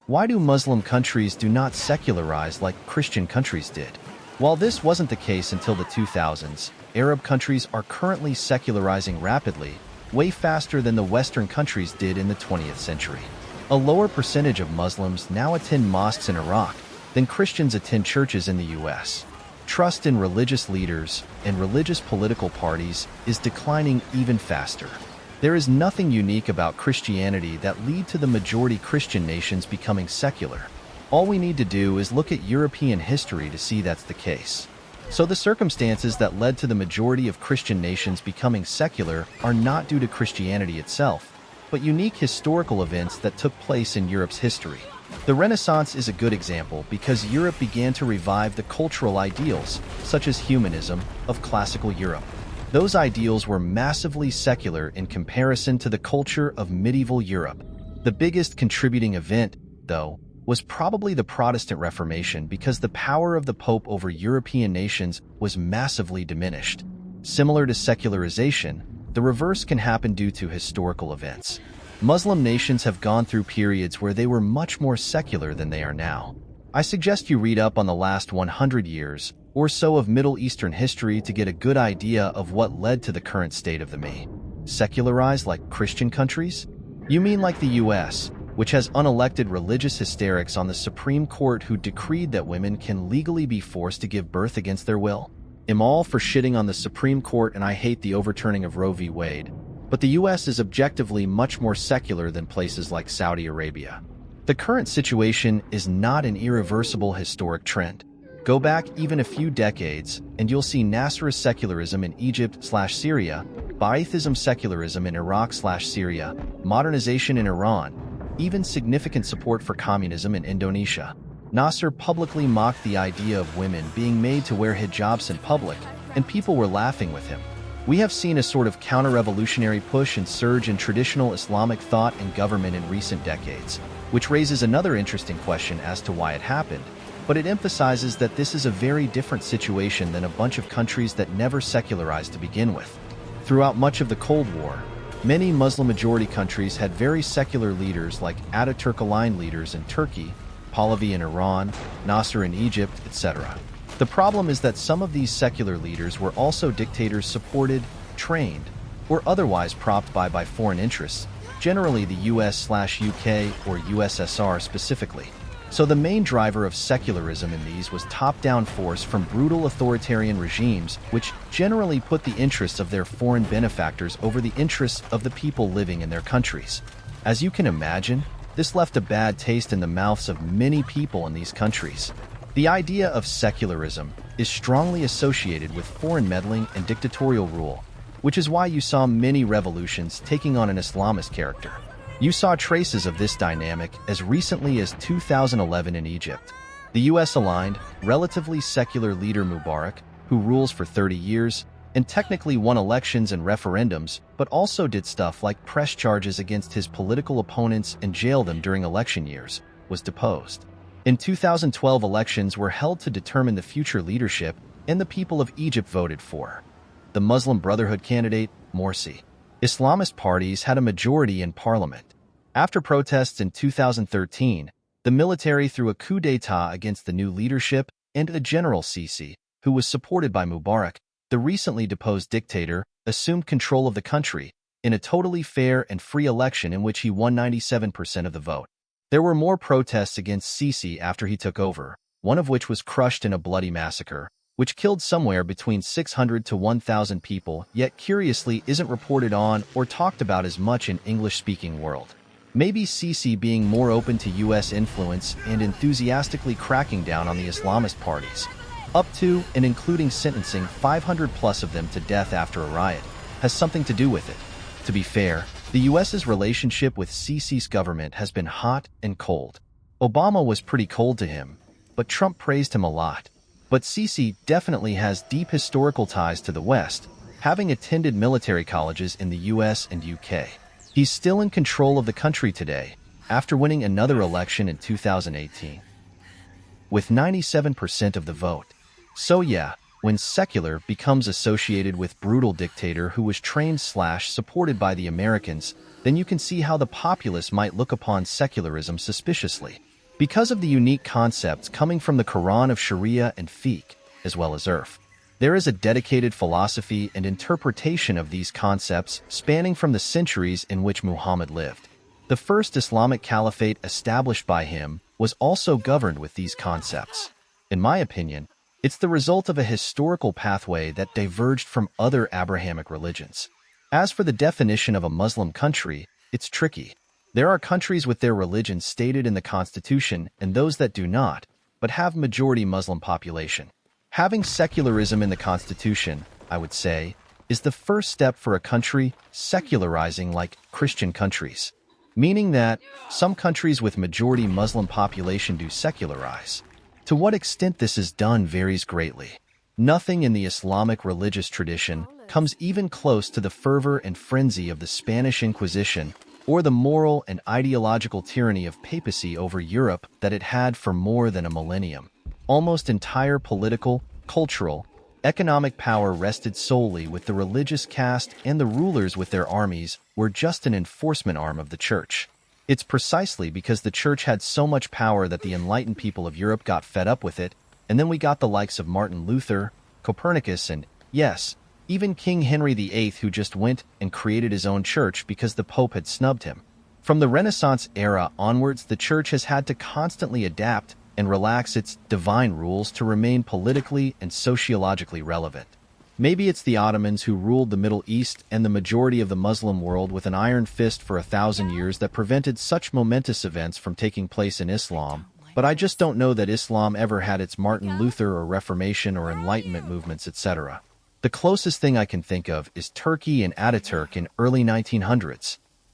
Why do Muslim countries do not secularize like Christian countries did? While this wasn't the case until the 2000s, Arab countries are currently secularizing rapidly, way faster than the Western countries did in the 20th century. A lower percentage of Muslims now attend mosques in Iraq than Christians attend churches in the US. Trust in religious leaders and religious political parties is declining even faster. There is nothing unique about Christianity that lead to the majority Christian nations becoming secular. All we need to do is look at European history to see that's the case. So the circumstances that led to the majority of Christian nations becoming secular are not due to Christianity itself, but unique historical events that took place in Europe's history. The Renaissance is a good example because Europe began to revive the cultural ideals, such as humanism, of classical Europe. Those ideals were massively secular in comparison to the culture of medieval Europe. The biggest contributing event, though, was probably the Protestant Reformation because the power of the Pope over European nations was massively diminished. Similar to secularization, the reverse can happen due to historical events. Muslim nations have gone through periods where they were much more secular than they are now. I suggest you read up on the last 100 years or so of Middle Eastern history to get a good idea of what led to the current state of the me. Secularized like Christian countries? You mean like the US, which has unelected religious hysterics on the Supreme Court who decreed that women can legally be forced to give birth against their will? I'm all for shitting on the Supreme Court and I hate the overturning of Roe v. Wade, but the US is objectively much more secular than places like Saudi Arabia. The current situation is not an irreversible historic trend. Go back even a few decades, and you'll see Nasserist secularism in Egypt/Syria, Ba'athism secularism in Iraq/Syria, modernization in Iran, even significant support for communism in Indonesia. Nasser publicly mocked the idea of women being made to wear hijabs in public, and people were laughing with him. We have seen a sort of counter-revolutionary push and surge in traditional Islamic thought and government in recent decades, which raises another interesting question as to why it happened, but it emphasizes that this is a very different situation than a bunch of countries that never secularized to begin with. Throughout much of the Cold War, many Muslim-majority countries had very secular leaders like Ataturk-aligned leaders in Turkey, Pahlavi in Iran, Nasser in Egypt, etc. The problem is that some of these secular leaders were also dictators supported, trained, or otherwise propped by foreign interests, generally the US/UK or USSR specifically. So the main driver of secularism in these was top-down force from brutal authoritarian regimes, which generally put the interests of their foreign benefactors over the interests of the people living in their countries. As you can imagine, this left a bad taste in the mouths of many people in these countries. The idea of secularism is strongly associated with foreign meddling and dictatorial rule, which is why you saw many revolutions taking on an Islamist character. You saw traces of this dynamic as recently as 2011 in Egypt. The US-aligned, relatively secular leader Mubarak, who rules for 30 years, and technically won elections and referendums, but also did stuff like press charges against his political opponents and jail them during election years, was deposed. In 2012, elections were held to determine the future leadership, and the people of Egypt voted for the Muslim Brotherhood candidate, Morsi. Islamist parties had a majority in parliament. After protests in 2013, the military threw a coup d'état against the new leadership and the General Sisi, who was supported by Mubarak, the recently deposed dictator, assumed control of the country in a totally fair and free election in which he won 97% of the vote. There were more protests against Sisi after he took over, one of which was crushed in a bloody massacre, which killed somewhere between 600 to 1,000 people, yet curiously isn't reported on or talked about as much in English-speaking world. Maybe Sisi being more open to US influence and enthusiastically cracking down on the Islamist parties, up to and including sentencing 500 plus of them to death after a riot, has something to do with it. To be fair, the US's relationship with Sisi's government has been hot and cold. Obama was pretty cold to him, but Trump praised him a lot. But Sisi definitely has deep historical ties to the West, having attended military colleges in the US and UK. He's still in control of the country today, after winning another election in 2018, with 97% of the vote. So yeah, when secular becomes associated with brutal dictator who was trained/supported by the Americans, then you can see how the populace might look upon secularism suspiciously. because of the unique concepts coming from the Quran of Sharia and fiqh, as well as Urf. There is a dedicated philosophy and interpretation of these concepts spanning from the centuries in which Muhammad lived. The first Islamic caliphate established by him was also governed with these concepts. In my opinion, it's the result of a historical pathway that diverged from other Abrahamic religions. As for the definition of a Muslim country, it's tricky. There are countries with their religion stated in the constitution and those that do not, but have majority Muslim population. Having secularism in the constitution, I would say, is the first step for a country secularizing like Christian countries, meaning that some countries with majority Muslim population do secularize. To what extent this is done varies greatly. Nothing in the Islamic religious tradition comes even close to the fervor and frenzy of the Spanish Inquisition or the moral and ideological tyranny of papacy over Europe that it had for more than a millennium. Almost entire political, cultural, economic power rested solely with the religious caste, and the rulers with their armies were just an enforcement arm of the church. It's precisely because the church had so much power that the enlightened people of Europe got fed up with it, and then we got the likes of Martin Luther, Copernicus, and, yes, even King Henry VIII, who just went and created his own church because the Pope had snubbed him. From the Renaissance era onwards, the church has had to constantly adapt and relax its divine rules to remain politically and sociologically relevant. Maybe it's the Ottomans who ruled the Middle East and the majority of the Muslim world with an iron fist for 1,000 years that prevented such momentous events from taking place in Islam, but I just don't know that Islam ever had its Martin Luther or Reformation or Enlightenment movements, etc. The closest thing I can think of is Turkey and Ataturk in early 1900s.